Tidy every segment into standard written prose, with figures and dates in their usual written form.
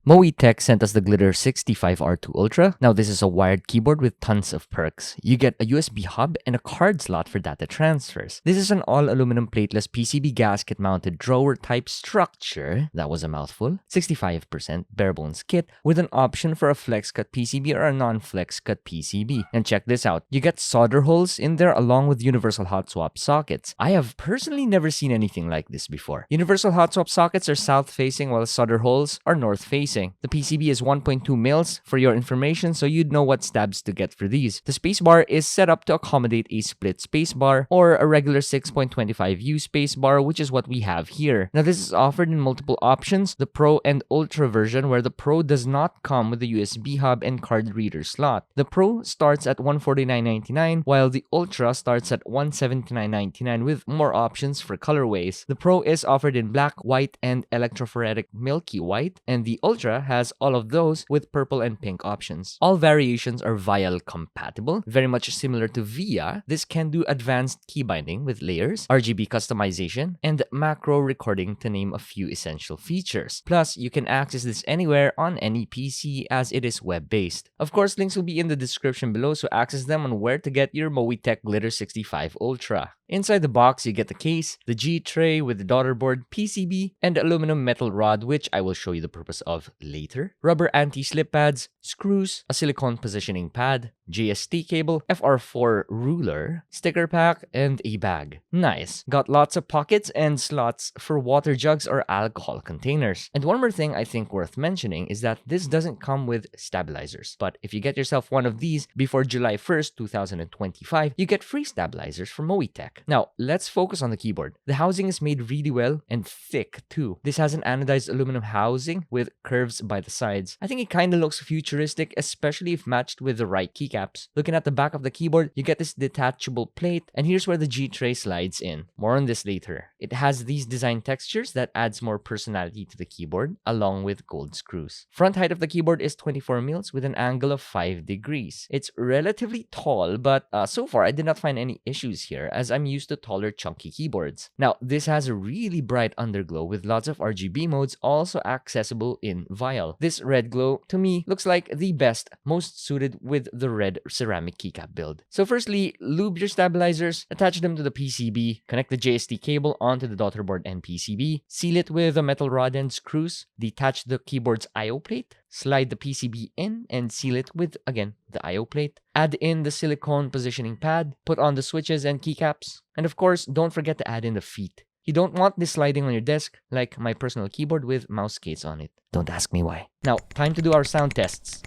Moeetech sent us the Glitter65 R2 Ultra. Now this is a wired keyboard with tons of perks. You get a USB hub and a card slot for data transfers. This is an all-aluminum plateless PCB gasket-mounted drawer-type structure, that was a mouthful, 65% bare-bones kit with an option for a flex-cut PCB or a non-flex-cut PCB. And check this out, you get solder holes in there along with universal hot swap sockets. I have personally never seen anything like this before. Universal hot swap sockets are south-facing while solder holes are north-facing. The PCB is 1.2 mils for your information, so you'd know what stabs to get for these. The spacebar is set up to accommodate a split spacebar or a regular 6.25U spacebar, which is what we have here. Now this is offered in multiple options, the Pro and Ultra version, where the Pro does not come with the USB hub and card reader slot. The Pro starts at $149.99, while the Ultra starts at $179.99 with more options for colorways. The Pro is offered in black, white, and electrophoretic milky white, and the Ultra has all of those with purple and pink options. All variations are vial compatible, very much similar to VIA. This can do advanced key binding with layers, RGB customization, and macro recording to name a few essential features. Plus, you can access this anywhere on any PC as it is web-based. Of course, links will be in the description below, so access them on where to get your Moeetech Glitter65 Ultra. Inside the box, you get the case, the G tray with the daughter board, PCB, and aluminum metal rod, which I will show you the purpose of later, rubber anti-slip pads, screws, a silicone positioning pad, JST cable, FR4 ruler, sticker pack, and a bag. Nice. Got lots of pockets and slots for water jugs or alcohol containers. And one more thing I think worth mentioning is that this doesn't come with stabilizers. But if you get yourself one of these before July 1st, 2025, you get free stabilizers from Moeetech. Now, let's focus on the keyboard. The housing is made really well and thick too. This has an anodized aluminum housing with curves by the sides. I think it kind of looks futuristic, especially if matched with the right keycaps. Looking at the back of the keyboard, you get this detachable plate, and here's where the G tray slides in. More on this later. It has these design textures that adds more personality to the keyboard, along with gold screws. Front height of the keyboard is 24 mils with an angle of 5 degrees. It's relatively tall, but so far I did not find any issues here, as I'm used to taller, chunky keyboards. Now, this has a really bright underglow with lots of RGB modes also accessible in vial. This red glow, to me, looks like the best, most suited with the red ceramic keycap build. So firstly, lube your stabilizers, attach them to the PCB, connect the JST cable onto the daughter board and PCB, seal it with a metal rod and screws, detach the keyboard's I/O plate, slide the PCB in and seal it with, again, the I/O plate. Add in the silicone positioning pad, put on the switches and keycaps, and of course, don't forget to add in the feet. You don't want this sliding on your desk like my personal keyboard with mouse skates on it. Don't ask me why. Now, time to do our sound tests.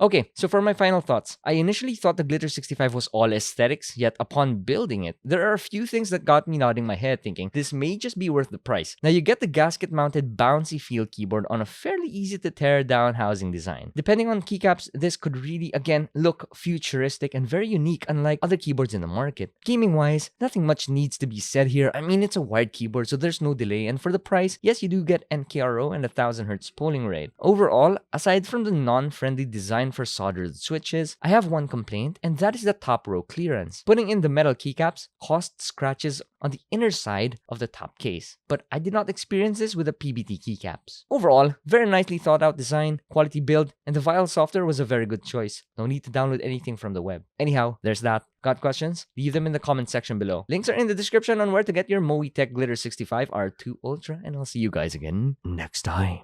Okay, so for my final thoughts, I initially thought the Glitter65 was all aesthetics, yet upon building it, there are a few things that got me nodding my head thinking this may just be worth the price. Now you get the gasket-mounted bouncy feel keyboard on a fairly easy to tear down housing design. Depending on keycaps, this could really, again, look futuristic and very unique unlike other keyboards in the market. Gaming-wise, nothing much needs to be said here. I mean, it's a wired keyboard, so there's no delay, and for the price, yes, you do get NKRO and a 1000Hz polling rate. Overall, aside from the non-friendly design for soldered switches, I have one complaint, and that is the top row clearance. Putting in the metal keycaps caused scratches on the inner side of the top case, but I did not experience this with the PBT keycaps. Overall, very nicely thought out design, quality build, and the vial software was a very good choice. No need to download anything from the web. Anyhow, there's that. Got questions? Leave them in the comment section below. Links are in the description on where to get your Moeetech Glitter65 R2 Ultra, and I'll see you guys again next time.